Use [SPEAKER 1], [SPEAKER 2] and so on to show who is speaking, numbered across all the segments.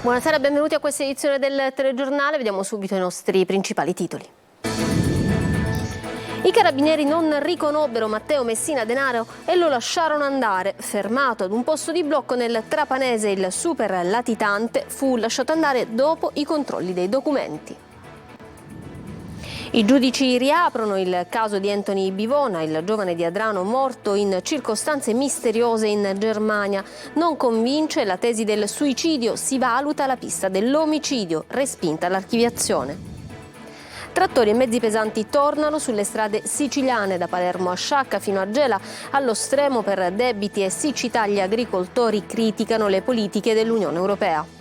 [SPEAKER 1] Buonasera, benvenuti a questa edizione del telegiornale. Vediamo subito i nostri principali titoli. I carabinieri non riconobbero Matteo Messina Denaro e lo lasciarono andare. Fermato ad un posto di blocco nel Trapanese, il super latitante fu lasciato andare dopo i controlli dei documenti. I giudici riaprono il caso di Anthony Bivona, il giovane di Adrano morto in circostanze misteriose in Germania. Non convince la tesi del suicidio, si valuta la pista dell'omicidio, respinta l'archiviazione. Trattori e mezzi pesanti tornano sulle strade siciliane, da Palermo a Sciacca fino a Gela, allo stremo per debiti e siccità. Gli agricoltori criticano le politiche dell'Unione Europea.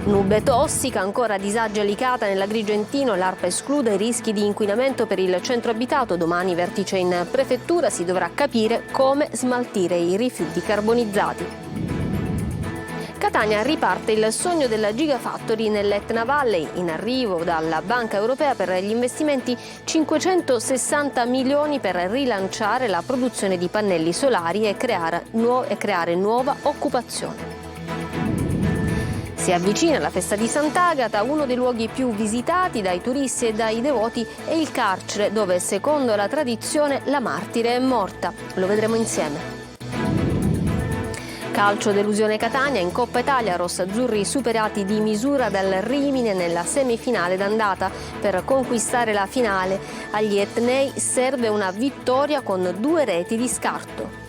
[SPEAKER 1] Nube tossica, ancora disagi a Licata nell'Agrigentino, l'ARPA esclude i rischi di inquinamento per il centro abitato. Domani vertice in prefettura, si dovrà capire come smaltire i rifiuti carbonizzati. Catania riparte il sogno della Gigafactory nell'Etna Valley, in arrivo dalla Banca Europea per gli investimenti 560 milioni per rilanciare la produzione di pannelli solari e creare nuova occupazione. Si avvicina la festa di Sant'Agata, uno dei luoghi più visitati dai turisti e dai devoti è il carcere, dove secondo la tradizione la martire è morta. Lo vedremo insieme. Calcio, delusione Catania, in Coppa Italia rossazzurri superati di misura dal Rimini nella semifinale d'andata. Per conquistare la finale agli etnei serve una vittoria con 2 reti di scarto.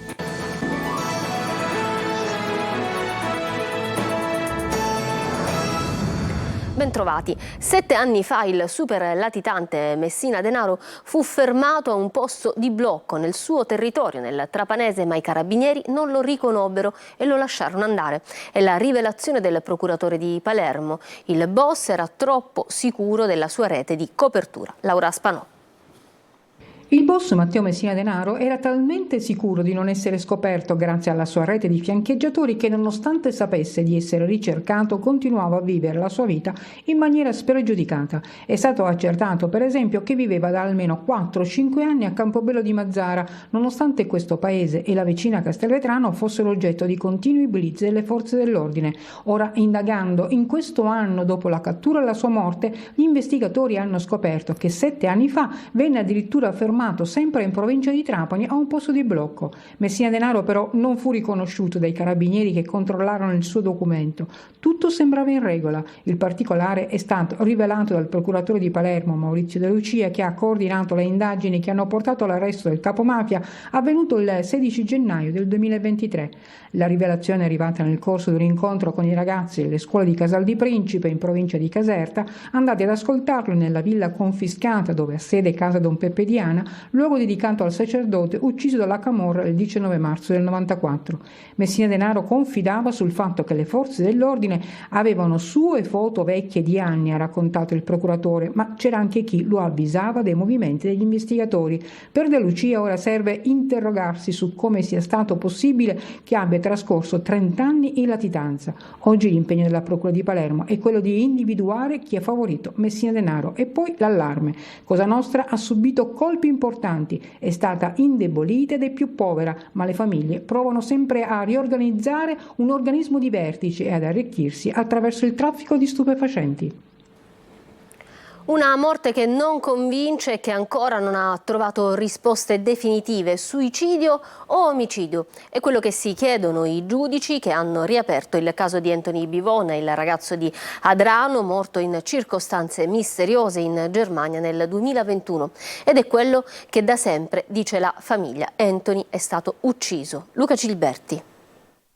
[SPEAKER 1] Bentrovati. 7 anni fa il super latitante Messina Denaro fu fermato a un posto di blocco nel suo territorio, nel Trapanese, ma i carabinieri non lo riconobbero e lo lasciarono andare. È la rivelazione del procuratore di Palermo. Il boss era troppo sicuro della sua rete di copertura. Laura Spanò.
[SPEAKER 2] Il boss Matteo Messina Denaro era talmente sicuro di non essere scoperto grazie alla sua rete di fiancheggiatori che, nonostante sapesse di essere ricercato, continuava a vivere la sua vita in maniera spregiudicata. È stato accertato, per esempio, che viveva da almeno 4-5 anni a Campobello di Mazzara, nonostante questo paese e la vicina Castelvetrano fossero oggetto di continui blitz delle forze dell'ordine. Ora, indagando in questo anno dopo la cattura e la sua morte, gli investigatori hanno scoperto che 7 anni fa venne addirittura fermato sempre in provincia di Trapani a un posto di blocco. Messina Denaro però non fu riconosciuto dai carabinieri che controllarono il suo documento. Tutto sembrava in regola. Il particolare è stato rivelato dal procuratore di Palermo Maurizio De Lucia, che ha coordinato le indagini che hanno portato all'arresto del capomafia avvenuto il 16 gennaio del 2023. La rivelazione è arrivata nel corso di un incontro con i ragazzi delle scuole di Casal di Principe in provincia di Caserta, andati ad ascoltarlo nella villa confiscata dove ha sede casa Don Peppe Diana, luogo dedicato al sacerdote ucciso dalla camorra il 19 marzo del 94. Messina Denaro confidava sul fatto che le forze dell'ordine avevano sue foto vecchie di anni, ha raccontato il procuratore, ma c'era anche chi lo avvisava dei movimenti degli investigatori. Per De Lucia ora serve interrogarsi su come sia stato possibile che abbia trascorso 30 anni in latitanza. Oggi l'impegno della Procura di Palermo è quello di individuare chi ha favorito Messina Denaro. E poi l'allarme. Cosa Nostra ha subito colpi importanti, è stata indebolita ed è più povera, ma le famiglie provano sempre a riorganizzare un organismo di vertice e ad arricchirsi attraverso il traffico di stupefacenti.
[SPEAKER 1] Una morte che non convince e che ancora non ha trovato risposte definitive. Suicidio o omicidio? È quello che si chiedono i giudici che hanno riaperto il caso di Anthony Bivona, il ragazzo di Adrano morto in circostanze misteriose in Germania nel 2021. Ed è quello che da sempre dice la famiglia. Anthony è stato ucciso. Luca Gilberti.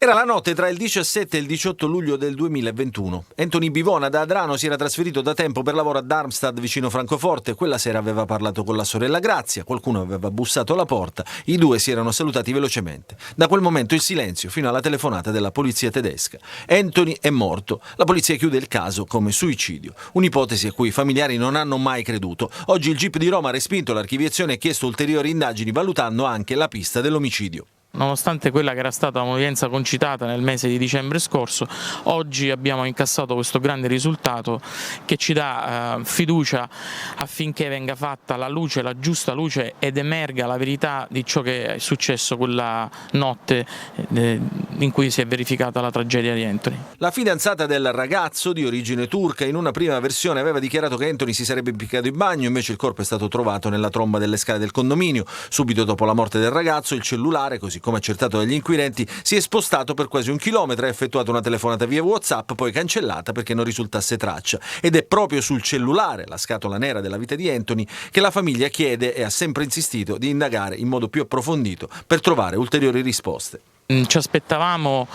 [SPEAKER 3] Era la notte tra il 17 e il 18 luglio del 2021. Anthony Bivona da Adrano si era trasferito da tempo per lavoro a Darmstadt vicino Francoforte. Quella sera aveva parlato con la sorella Grazia, qualcuno aveva bussato alla porta, i due si erano salutati velocemente. Da quel momento il silenzio fino alla telefonata della polizia tedesca. Anthony è morto. La polizia chiude il caso come suicidio, un'ipotesi a cui i familiari non hanno mai creduto. Oggi il GIP di Roma ha respinto l'archiviazione e chiesto ulteriori indagini valutando anche la pista dell'omicidio.
[SPEAKER 4] Nonostante quella che era stata un'udienza concitata nel mese di dicembre scorso, oggi abbiamo incassato questo grande risultato che ci dà fiducia affinché venga fatta la luce, la giusta luce, ed emerga la verità di ciò che è successo quella notte in cui si è verificata la tragedia di Anthony.
[SPEAKER 3] La fidanzata del ragazzo, di origine turca, in una prima versione aveva dichiarato che Anthony si sarebbe impiccato in bagno, invece il corpo è stato trovato nella tromba delle scale del condominio. Subito dopo la morte del ragazzo, il cellulare, così come accertato dagli inquirenti, si è spostato per quasi 1 chilometro, ha effettuato una telefonata via WhatsApp, poi cancellata perché non risultasse traccia. Ed è proprio sul cellulare, la scatola nera della vita di Anthony, che la famiglia chiede e ha sempre insistito di indagare in modo più approfondito per trovare ulteriori risposte.
[SPEAKER 4] Ci aspettavamo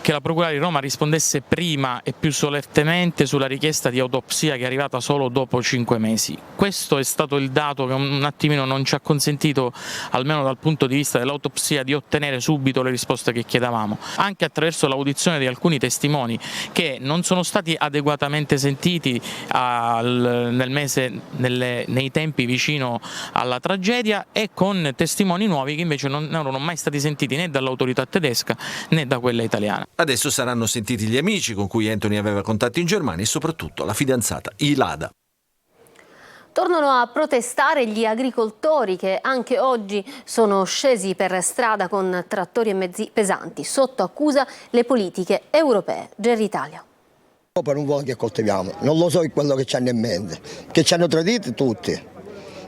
[SPEAKER 4] che la Procura di Roma rispondesse prima e più solennemente sulla richiesta di autopsia che è arrivata solo dopo 5 mesi. Questo è stato il dato che un attimino non ci ha consentito, almeno dal punto di vista dell'autopsia, di ottenere subito le risposte che chiedevamo, anche attraverso l'audizione di alcuni testimoni che non sono stati adeguatamente sentiti nei tempi vicino alla tragedia, e con testimoni nuovi che invece non erano mai stati sentiti né dall'autorità tedesca né da quella italiana.
[SPEAKER 3] Adesso saranno sentiti gli amici con cui Anthony aveva contatti in Germania e soprattutto la fidanzata Ilada.
[SPEAKER 1] Tornano a protestare gli agricoltori che anche oggi sono scesi per strada con trattori e mezzi pesanti, sotto accusa le politiche europee. Gerry Italia.
[SPEAKER 5] Per un volo che coltiviamo, non lo so quello che ci hanno in mente, che ci hanno traditi tutti,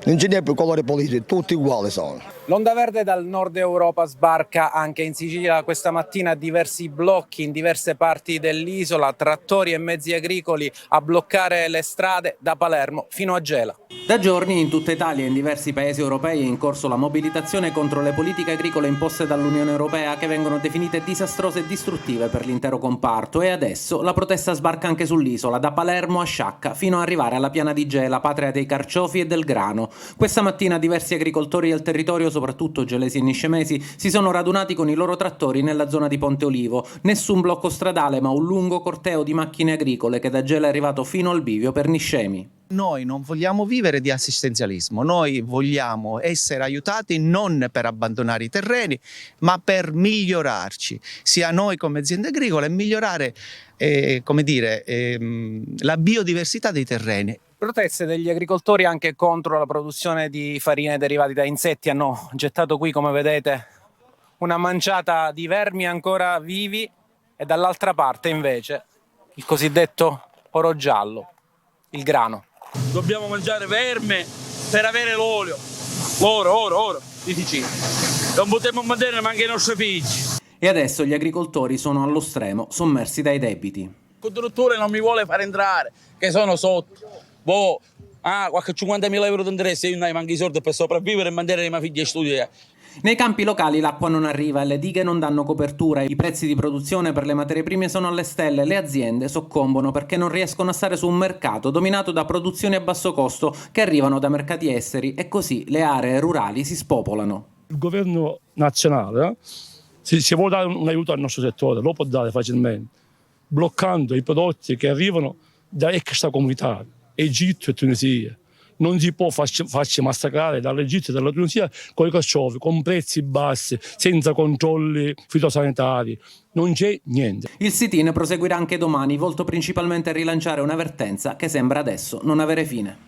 [SPEAKER 5] non ce n'è più colore politico, tutti uguali sono.
[SPEAKER 6] L'onda verde dal nord Europa sbarca anche in Sicilia questa mattina a diversi blocchi in diverse parti dell'isola, trattori e mezzi agricoli a bloccare le strade da Palermo fino a Gela.
[SPEAKER 7] Da giorni in tutta Italia e in diversi paesi europei è in corso la mobilitazione contro le politiche agricole imposte dall'Unione Europea, che vengono definite disastrose e distruttive per l'intero comparto, e adesso la protesta sbarca anche sull'isola, da Palermo a Sciacca fino ad arrivare alla piana di Gela, patria dei carciofi e del grano. Questa mattina diversi agricoltori del territorio, soprattutto gelesi e niscemesi, si sono radunati con i loro trattori nella zona di Ponte Olivo. Nessun blocco stradale, ma un lungo corteo di macchine agricole che da Gela è arrivato fino al bivio per Niscemi.
[SPEAKER 8] Noi non vogliamo vivere di assistenzialismo, noi vogliamo essere aiutati non per abbandonare i terreni, ma per migliorarci, sia noi come aziende agricole, e migliorare la biodiversità dei terreni.
[SPEAKER 6] Proteste degli agricoltori anche contro la produzione di farine derivate da insetti hanno gettato qui, come vedete, una manciata di vermi ancora vivi, e dall'altra parte invece il cosiddetto oro giallo, il grano.
[SPEAKER 9] Dobbiamo mangiare verme per avere l'olio, oro, difficile. Non potremo mantenere neanche i nostri figli.
[SPEAKER 7] E adesso gli agricoltori sono allo stremo, sommersi dai debiti.
[SPEAKER 9] Il costruttore non mi vuole far entrare, che sono sotto. Qualche 50.000 euro di interesse, io non hai manchi i soldi per sopravvivere e mandare i miei figli a studiare.
[SPEAKER 7] Nei campi locali l'acqua non arriva e le dighe non danno copertura, i prezzi di produzione per le materie prime sono alle stelle, le aziende soccombono perché non riescono a stare su un mercato dominato da produzioni a basso costo che arrivano da mercati esteri, e così le aree rurali si spopolano.
[SPEAKER 10] Il governo nazionale, se vuole dare un aiuto al nostro settore, lo può dare facilmente, bloccando i prodotti che arrivano da extracomunitari, Egitto e Tunisia. Non si può farci massacrare dall'Egitto e dalla Tunisia con i carciofi, con prezzi bassi, senza controlli fitosanitari. Non c'è niente.
[SPEAKER 7] Il sit-in proseguirà anche domani, volto principalmente a rilanciare una vertenza che sembra adesso non avere fine.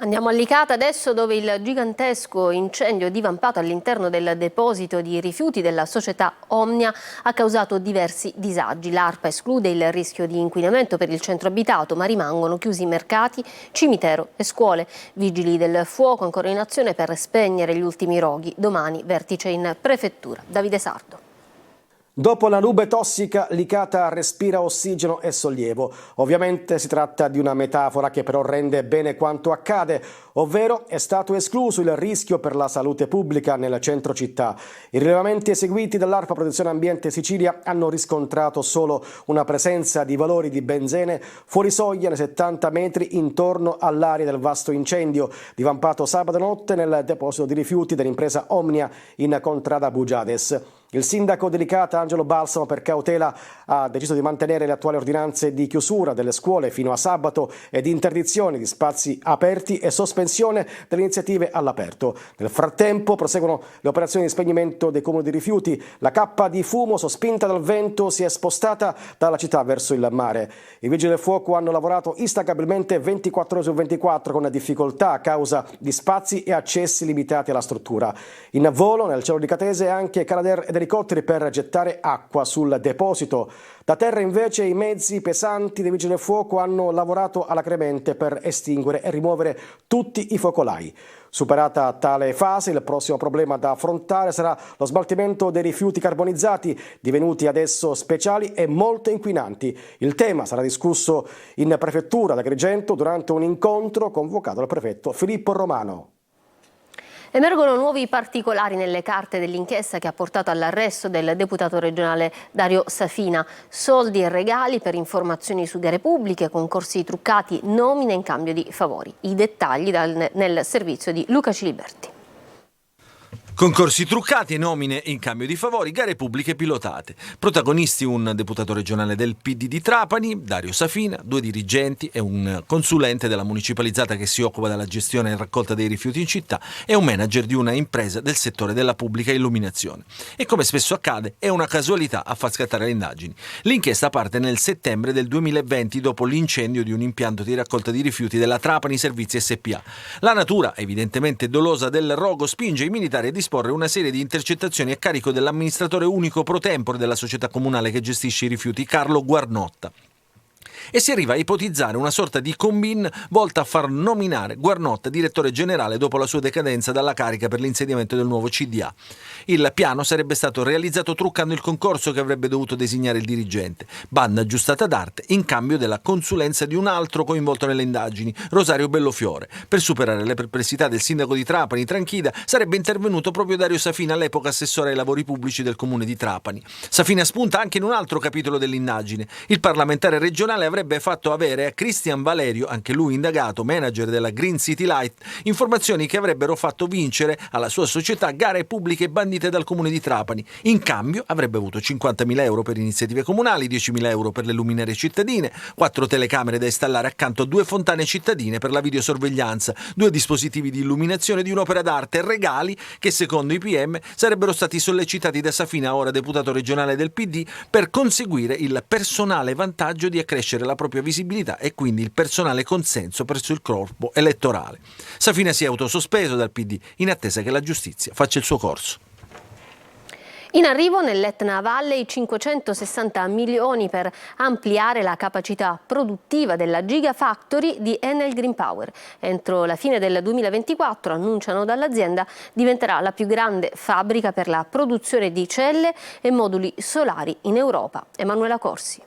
[SPEAKER 1] Andiamo a Licata adesso, dove il gigantesco incendio divampato all'interno del deposito di rifiuti della società Omnia ha causato diversi disagi. L'ARPA esclude il rischio di inquinamento per il centro abitato, ma rimangono chiusi mercati, cimitero e scuole. Vigili del fuoco ancora in azione per spegnere gli ultimi roghi. Domani vertice in prefettura. Davide Sardo.
[SPEAKER 11] Dopo la nube tossica, Licata respira ossigeno e sollievo. Ovviamente si tratta di una metafora che però rende bene quanto accade, ovvero è stato escluso il rischio per la salute pubblica nel centro città. I rilevamenti eseguiti dall'ARPA Protezione Ambiente Sicilia hanno riscontrato solo una presenza di valori di benzene fuori soglia nei 70 metri intorno all'area del vasto incendio, divampato sabato notte nel deposito di rifiuti dell'impresa Omnia in contrada Bugiades. Il sindaco di Licata, Angelo Balsamo, per cautela ha deciso di mantenere le attuali ordinanze di chiusura delle scuole fino a sabato e di interdizione di spazi aperti e sospensione delle iniziative all'aperto. Nel frattempo proseguono le operazioni di spegnimento dei cumuli di rifiuti. La cappa di fumo sospinta dal vento si è spostata dalla città verso il mare. I vigili del fuoco hanno lavorato instancabilmente 24 ore su 24 con difficoltà a causa di spazi e accessi limitati alla struttura. In volo nel cielo di Catese anche Canadair ed elicotteri per gettare acqua sul deposito. Da terra invece i mezzi pesanti dei vigili del fuoco hanno lavorato alacremente per estinguere e rimuovere tutti i focolai. Superata tale fase, il prossimo problema da affrontare sarà lo smaltimento dei rifiuti carbonizzati, divenuti adesso speciali e molto inquinanti. Il tema sarà discusso in prefettura ad Agrigento durante un incontro convocato dal prefetto Filippo Romano.
[SPEAKER 1] Emergono nuovi particolari nelle carte dell'inchiesta che ha portato all'arresto del deputato regionale Dario Safina. Soldi e regali per informazioni su gare pubbliche, concorsi truccati, nomine in cambio di favori. I dettagli nel servizio di Luca Ciliberti.
[SPEAKER 3] Concorsi truccati e nomine in cambio di favori, gare pubbliche pilotate. Protagonisti un deputato regionale del PD di Trapani, Dario Safina, 2 dirigenti e un consulente della municipalizzata che si occupa della gestione e raccolta dei rifiuti in città e un manager di una impresa del settore della pubblica illuminazione. E come spesso accade, è una casualità a far scattare le indagini. L'inchiesta parte nel settembre del 2020 dopo l'incendio di un impianto di raccolta di rifiuti della Trapani Servizi SPA. La natura, evidentemente dolosa del rogo, spinge i militari a disporre una serie di intercettazioni a carico dell'amministratore unico pro tempore della società comunale che gestisce i rifiuti, Carlo Guarnotta. E si arriva a ipotizzare una sorta di combin volta a far nominare Guarnotta direttore generale dopo la sua decadenza dalla carica per l'insediamento del nuovo CDA. Il piano sarebbe stato realizzato truccando il concorso che avrebbe dovuto designare il dirigente, banda aggiustata d'arte in cambio della consulenza di un altro coinvolto nelle indagini, Rosario Bellofiore. Per superare le perplessità del sindaco di Trapani, Tranchida, sarebbe intervenuto proprio Dario Safina, all'epoca assessore ai lavori pubblici del comune di Trapani. Safina spunta anche in un altro capitolo dell'indagine. Il parlamentare regionale avrebbe fatto avere a Cristian Valerio, anche lui indagato, manager della Green City Light, informazioni che avrebbero fatto vincere alla sua società gare pubbliche bandite dal comune di Trapani. In cambio avrebbe avuto 50.000 euro per iniziative comunali, 10.000 euro per le luminarie cittadine, 4 telecamere da installare accanto a 2 fontane cittadine per la videosorveglianza, 2 dispositivi di illuminazione di un'opera d'arte e regali che secondo i PM sarebbero stati sollecitati da Safina, ora deputato regionale del PD, per conseguire il personale vantaggio di accrescere la propria visibilità e quindi il personale consenso presso il corpo elettorale. Safina si è autosospeso dal PD in attesa che la giustizia faccia il suo corso.
[SPEAKER 1] In arrivo nell'Etna Valley 560 milioni per ampliare la capacità produttiva della Gigafactory di Enel Green Power. Entro la fine del 2024, annunciano dall'azienda, diventerà la più grande fabbrica per la produzione di celle e moduli solari in Europa. Emanuela Corsi.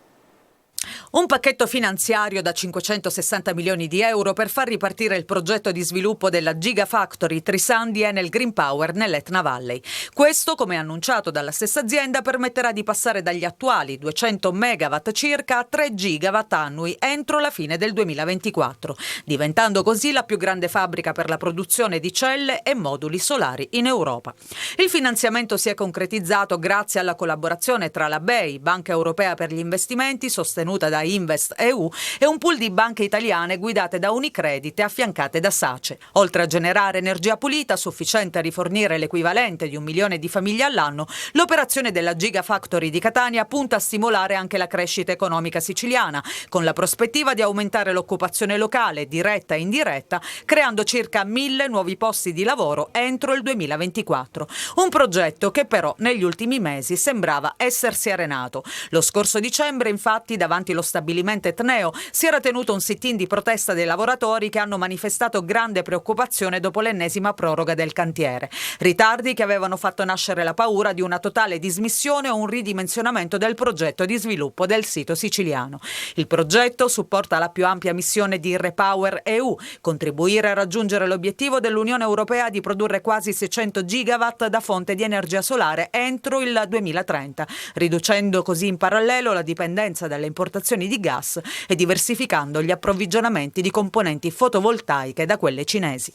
[SPEAKER 12] Un pacchetto finanziario da 560 milioni di euro per far ripartire il progetto di sviluppo della Gigafactory Trisan di Enel Green Power nell'Etna Valley. Questo, come annunciato dalla stessa azienda, permetterà di passare dagli attuali 200 megawatt circa a 3 gigawatt annui entro la fine del 2024, diventando così la più grande fabbrica per la produzione di celle e moduli solari in Europa. Il finanziamento si è concretizzato grazie alla collaborazione tra la BEI, Banca Europea per gli Investimenti, sostenuta da Invest EU, e un pool di banche italiane guidate da Unicredit e affiancate da SACE. Oltre a generare energia pulita sufficiente a rifornire l'equivalente di 1 milione di famiglie all'anno, l'operazione della Gigafactory di Catania punta a stimolare anche la crescita economica siciliana, con la prospettiva di aumentare l'occupazione locale, diretta e indiretta, creando circa 1.000 nuovi posti di lavoro entro il 2024. Un progetto che però negli ultimi mesi sembrava essersi arenato. Lo scorso dicembre, infatti, davanti lo stabilimento etneo si era tenuto un sit-in di protesta dei lavoratori che hanno manifestato grande preoccupazione dopo l'ennesima proroga del cantiere. Ritardi che avevano fatto nascere la paura di una totale dismissione o un ridimensionamento del progetto di sviluppo del sito siciliano. Il progetto supporta la più ampia missione di REPower EU, contribuire a raggiungere l'obiettivo dell'Unione Europea di produrre quasi 600 gigawatt da fonte di energia solare entro il 2030, riducendo così in parallelo la dipendenza dalle importazioni di gas e diversificando gli approvvigionamenti di componenti fotovoltaiche da quelle cinesi.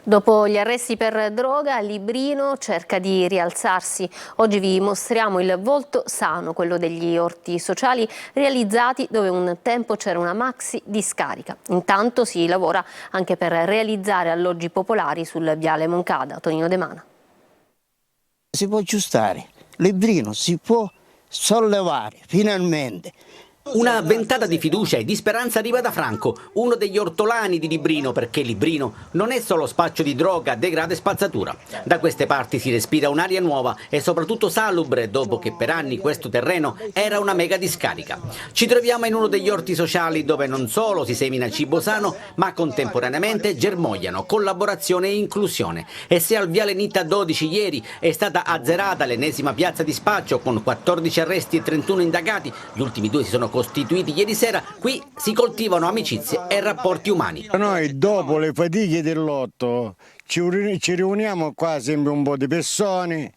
[SPEAKER 1] Dopo gli arresti per droga, Librino cerca di rialzarsi. Oggi vi mostriamo il volto sano, quello degli orti sociali realizzati dove un tempo c'era una maxi discarica. Intanto si lavora anche per realizzare alloggi popolari sul viale Moncada. Tonino De Mana.
[SPEAKER 13] Si può aggiustare, Librino si può sollevare finalmente.
[SPEAKER 14] Una ventata di fiducia e di speranza arriva da Franco, uno degli ortolani di Librino, perché Librino non è solo spaccio di droga, degrado e spazzatura. Da queste parti si respira un'aria nuova e soprattutto salubre, dopo che per anni questo terreno era una mega discarica. Ci troviamo in uno degli orti sociali dove non solo si semina cibo sano, ma contemporaneamente germogliano collaborazione e inclusione. E se al viale Nitta 12 ieri è stata azzerata l'ennesima piazza di spaccio con 14 arresti e 31 indagati, gli ultimi 2 si sono costituiti ieri sera, qui si coltivano amicizie e rapporti umani.
[SPEAKER 15] Noi dopo le fatiche del lotto ci riuniamo qua sempre un po' di persone,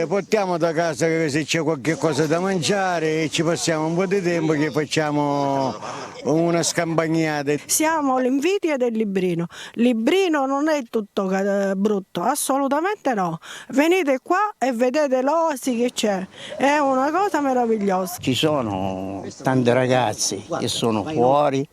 [SPEAKER 15] portiamo da casa se c'è qualche cosa da mangiare e ci passiamo un po' di tempo che facciamo una scampagnata.
[SPEAKER 16] Siamo l'invidia del Librino. Librino non è tutto brutto, assolutamente no. Venite qua e vedete l'oasi che c'è, è una cosa meravigliosa.
[SPEAKER 13] Ci sono tanti ragazzi che sono fuori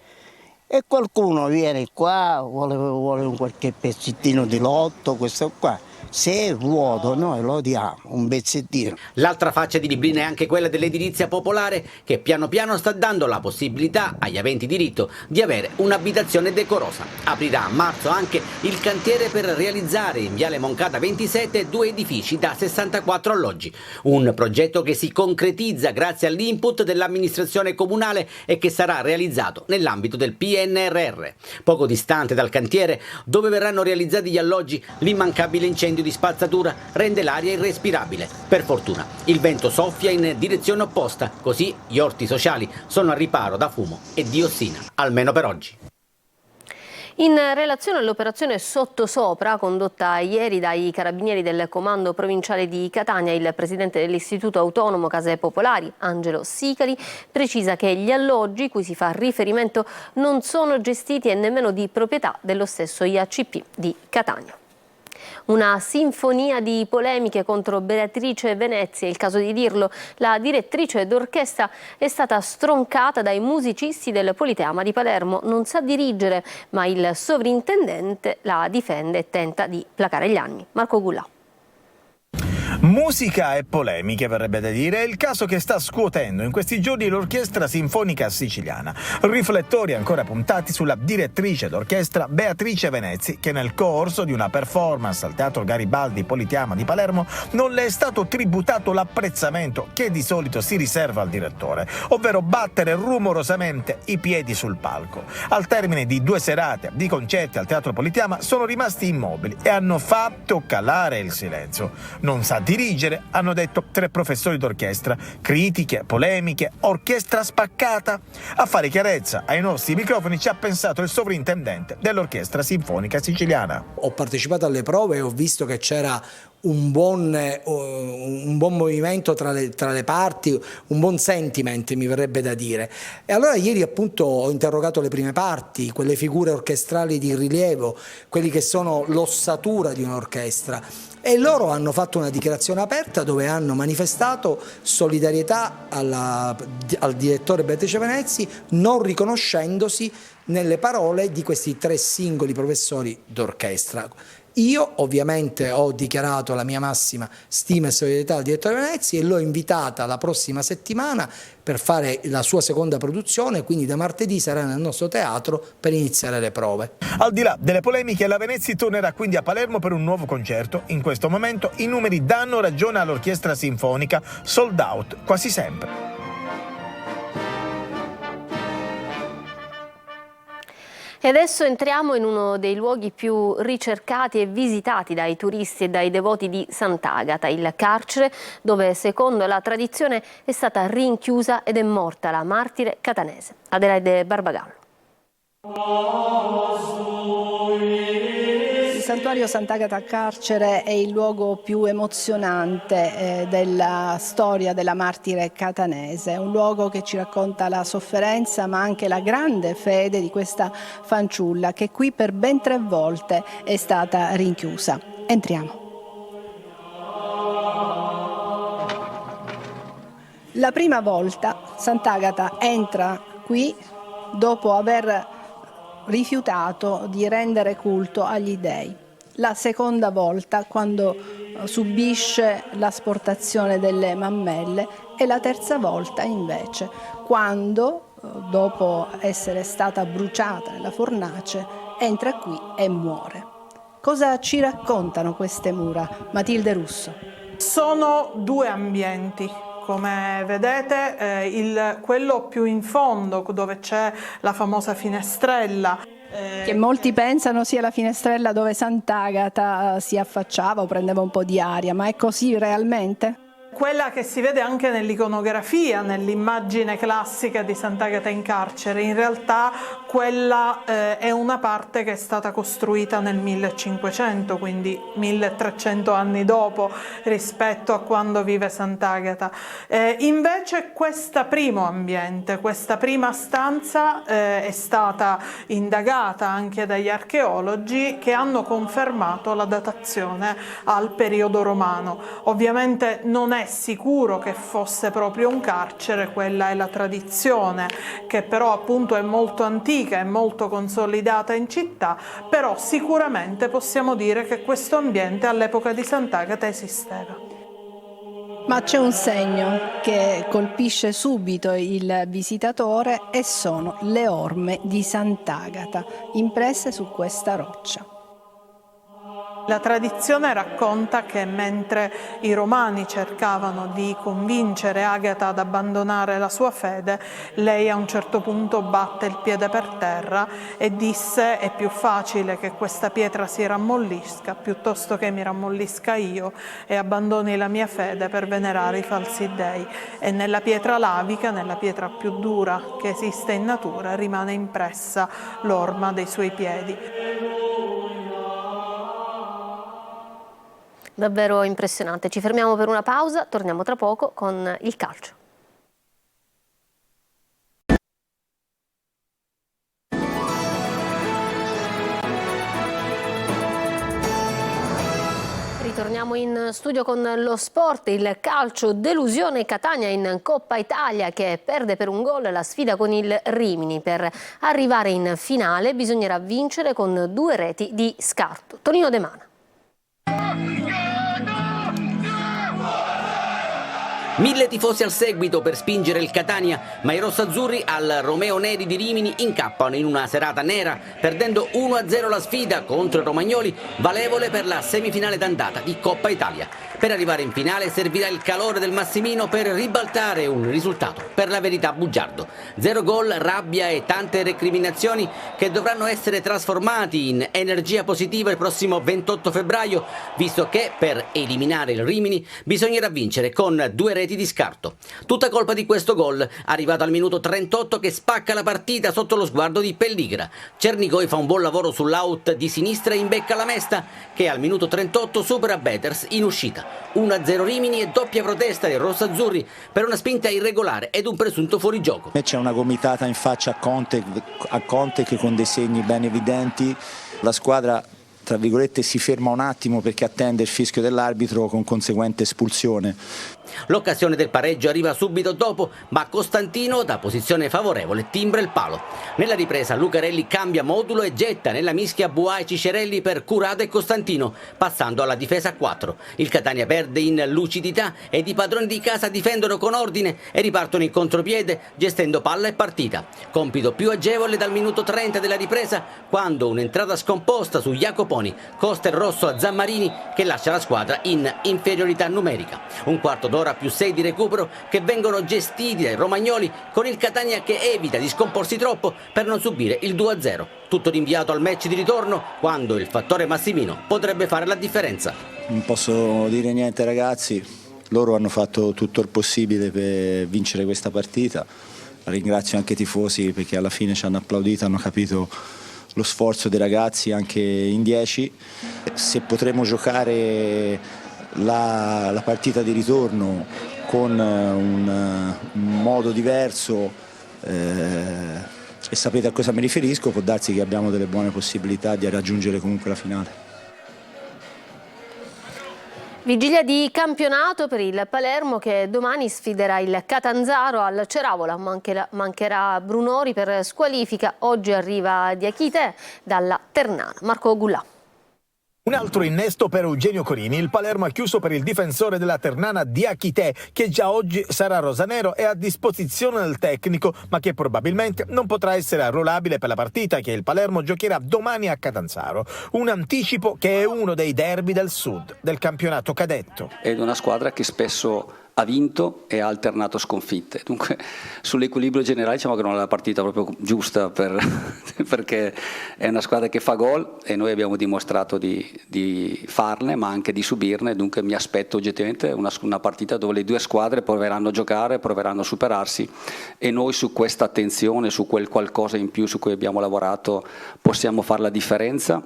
[SPEAKER 13] e qualcuno viene qua, vuole un qualche pezzettino di lotto, questo qua. Se è vuoto noi lo diamo, un pezzettino.
[SPEAKER 14] L'altra faccia di Librino è anche quella dell'edilizia popolare che piano piano sta dando la possibilità agli aventi diritto di avere un'abitazione decorosa. Aprirà a marzo anche il cantiere per realizzare in viale Moncada 27 2 edifici da 64 alloggi. Un progetto che si concretizza grazie all'input dell'amministrazione comunale e che sarà realizzato nell'ambito del PNRR. Poco distante dal cantiere, dove verranno realizzati gli alloggi, l'immancabile incendio di spazzatura rende l'aria irrespirabile. Per fortuna il vento soffia in direzione opposta, così gli orti sociali sono al riparo da fumo e diossina, almeno per oggi.
[SPEAKER 1] In relazione all'operazione Sottosopra, condotta ieri dai carabinieri del Comando Provinciale di Catania, il presidente dell'Istituto Autonomo Case Popolari, Angelo Sicari, precisa che gli alloggi cui si fa riferimento non sono gestiti e nemmeno di proprietà dello stesso IACP di Catania. Una sinfonia di polemiche contro Beatrice Venezia, è il caso di dirlo. La direttrice d'orchestra è stata stroncata dai musicisti del Politeama di Palermo. Non sa dirigere, ma il sovrintendente la difende e tenta di placare gli anni. Marco Gullà.
[SPEAKER 17] Musica e polemiche, verrebbe da dire, è il caso che sta scuotendo in questi giorni l'Orchestra Sinfonica Siciliana. Riflettori ancora puntati sulla direttrice d'orchestra Beatrice Venezia, che nel corso di una performance al Teatro Garibaldi Politeama di Palermo non le è stato tributato l'apprezzamento che di solito si riserva al direttore, ovvero battere rumorosamente i piedi sul palco. Al termine di 2 serate di concerti al Teatro Politeama sono rimasti immobili e hanno fatto calare il silenzio. Non sa dirigere, hanno detto 3 professori d'orchestra. Critiche, polemiche, orchestra spaccata. A fare chiarezza ai nostri microfoni ci ha pensato il sovrintendente dell'Orchestra Sinfonica Siciliana.
[SPEAKER 18] Ho partecipato alle prove e ho visto che c'era un buon movimento tra le parti, un buon sentiment, mi verrebbe da dire. E allora ieri appunto ho interrogato le prime parti, quelle figure orchestrali di rilievo, quelli che sono l'ossatura di un'orchestra. E loro hanno fatto una dichiarazione aperta dove hanno manifestato solidarietà al direttore Beatrice Venezia, non riconoscendosi nelle parole di questi 3 singoli professori d'orchestra. Io ovviamente ho dichiarato la mia massima stima e solidarietà al direttore Venezia e l'ho invitata la prossima settimana per fare la sua seconda produzione, quindi da martedì sarà nel nostro teatro per iniziare le prove.
[SPEAKER 17] Al di là delle polemiche, la Venezia tornerà quindi a Palermo per un nuovo concerto. In questo momento i numeri danno ragione all'Orchestra Sinfonica, sold out quasi sempre.
[SPEAKER 1] E adesso entriamo in uno dei luoghi più ricercati e visitati dai turisti e dai devoti di Sant'Agata, il carcere dove secondo la tradizione è stata rinchiusa ed è morta la martire catanese. Adelaide Barbagallo.
[SPEAKER 19] Santuario Sant'Agata Carcere è il luogo più emozionante della storia della martire catanese, un luogo che ci racconta la sofferenza ma anche la grande fede di questa fanciulla che qui per ben 3 volte è stata rinchiusa. Entriamo. La prima volta Sant'Agata entra qui dopo aver rifiutato di rendere culto agli dei. La seconda volta quando subisce l'asportazione delle mammelle e la terza volta invece quando, dopo essere stata bruciata nella fornace, entra qui e muore. Cosa ci raccontano queste mura? Matilde Russo.
[SPEAKER 20] Sono 2 ambienti. Come vedete, quello più in fondo, dove c'è la famosa finestrella.
[SPEAKER 19] Che molti pensano sia la finestrella dove Sant'Agata si affacciava o prendeva un po' di aria, ma è così realmente?
[SPEAKER 20] Quella che si vede anche nell'iconografia, nell'immagine classica di Sant'Agata in carcere, in realtà quella è una parte che è stata costruita nel 1500, quindi 1300 anni dopo rispetto a quando vive Sant'Agata. Invece questo primo ambiente, questa prima stanza è stata indagata anche dagli archeologi che hanno confermato la datazione al periodo romano. Ovviamente non è sicuro che fosse proprio un carcere, quella è la tradizione che però appunto è molto antica e molto consolidata in città, però sicuramente possiamo dire che questo ambiente all'epoca di Sant'Agata esisteva.
[SPEAKER 19] Ma c'è un segno che colpisce subito il visitatore e sono le orme di Sant'Agata impresse su questa roccia.
[SPEAKER 20] La tradizione racconta che mentre i romani cercavano di convincere Agata ad abbandonare la sua fede, lei a un certo punto batte il piede per terra e disse: è più facile che questa pietra si rammollisca piuttosto che mi rammollisca io e abbandoni la mia fede per venerare i falsi dei. E nella pietra lavica, nella pietra più dura che esiste in natura, rimane impressa l'orma dei suoi piedi.
[SPEAKER 1] Davvero impressionante. Ci fermiamo per una pausa, torniamo tra poco con il calcio. Ritorniamo in studio con lo sport, il calcio, delusione Catania in Coppa Italia che perde per un gol la sfida con il Rimini. Per arrivare in finale bisognerà vincere con 2 reti di scarto. Tonino De Mana.
[SPEAKER 14] 1000 tifosi al seguito per spingere il Catania, ma i rossazzurri al Romeo Neri di Rimini incappano in una serata nera, perdendo 1-0 la sfida contro i romagnoli, valevole per la semifinale d'andata di Coppa Italia. Per arrivare in finale servirà il calore del Massimino per ribaltare un risultato per la verità bugiardo. 0 gol, rabbia e tante recriminazioni che dovranno essere trasformati in energia positiva il prossimo 28 febbraio, visto che per eliminare il Rimini bisognerà vincere con 2 reti di scarto. Tutta colpa di questo gol, arrivato al minuto 38 che spacca la partita sotto lo sguardo di Pelligra. Cernigoi fa un buon lavoro sull'out di sinistra e imbecca la Mesta, che al minuto 38 supera Beters in uscita. 1-0 Rimini e doppia protesta dei rossazzurri per una spinta irregolare ed un presunto fuorigioco.
[SPEAKER 21] C'è una gomitata in faccia a Conte che con dei segni ben evidenti. La squadra, tra virgolette, si ferma un attimo perché attende il fischio dell'arbitro con conseguente espulsione.
[SPEAKER 14] L'occasione del pareggio arriva subito dopo, ma Costantino, da posizione favorevole, timbra il palo. Nella ripresa Lucarelli cambia modulo e getta nella mischia Buà e Cicerelli per Curado e Costantino, passando alla difesa a 4. Il Catania perde in lucidità ed i padroni di casa difendono con ordine e ripartono in contropiede, gestendo palla e partita. Compito più agevole dal minuto 30 della ripresa, quando un'entrata scomposta su Jacoponi costa il rosso a Zammarini, che lascia la squadra in inferiorità numerica. Un quarto d'ora più 6 di recupero che vengono gestiti dai romagnoli, con il Catania che evita di scomporsi troppo per non subire il 2-0. Tutto rinviato al match di ritorno, quando il fattore Massimino potrebbe fare la differenza.
[SPEAKER 21] Non posso dire niente ragazzi, loro hanno fatto tutto il possibile per vincere questa partita. Ringrazio anche i tifosi perché alla fine ci hanno applaudito, hanno capito lo sforzo dei ragazzi anche in 10. Se potremo giocare la partita di ritorno con un modo diverso, e sapete a cosa mi riferisco, può darsi che abbiamo delle buone possibilità di raggiungere comunque la finale.
[SPEAKER 1] Vigilia di campionato per il Palermo che domani sfiderà il Catanzaro al Ceravola. Mancherà Brunori per squalifica. Oggi arriva Diachite dalla Ternana. Marco Gullà.
[SPEAKER 17] Un altro innesto per Eugenio Corini. Il Palermo ha chiuso per il difensore della Ternana Diachite, che già oggi sarà rosanero e a disposizione del tecnico, ma che probabilmente non potrà essere arruolabile per la partita che il Palermo giocherà domani a Catanzaro. Un anticipo che è uno dei derby del sud del campionato cadetto.
[SPEAKER 2] È una squadra che spesso ha vinto e ha alternato sconfitte, dunque sull'equilibrio generale diciamo che non è la partita proprio giusta perché è una squadra che fa gol e noi abbiamo dimostrato di farne ma anche di subirne, dunque mi aspetto oggettivamente una partita dove le due squadre proveranno a giocare, proveranno a superarsi e noi su questa attenzione, su quel qualcosa in più su cui abbiamo lavorato possiamo fare la differenza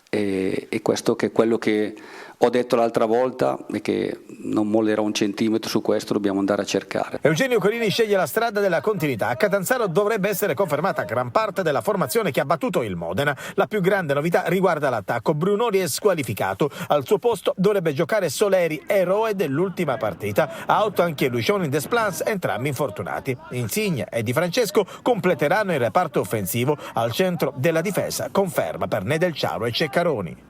[SPEAKER 2] e questo che è quello che ho detto l'altra volta e che non mollerò un centimetro su questo, dobbiamo andare a cercare.
[SPEAKER 17] Eugenio Corini sceglie la strada della continuità. A Catanzaro dovrebbe essere confermata gran parte della formazione che ha battuto il Modena. La più grande novità riguarda l'attacco. Brunori è squalificato. Al suo posto dovrebbe giocare Soleri, eroe dell'ultima partita. Out anche Lucioni Desplas, entrambi infortunati. Insigne e Di Francesco completeranno il reparto offensivo. Al centro della difesa conferma per Nedelciaro e Ceccaroni.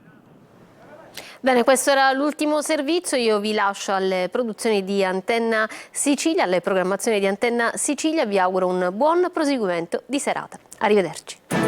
[SPEAKER 1] Bene, questo era l'ultimo servizio, io vi lascio alle produzioni di Antenna Sicilia, alle programmazioni di Antenna Sicilia, vi auguro un buon proseguimento di serata. Arrivederci.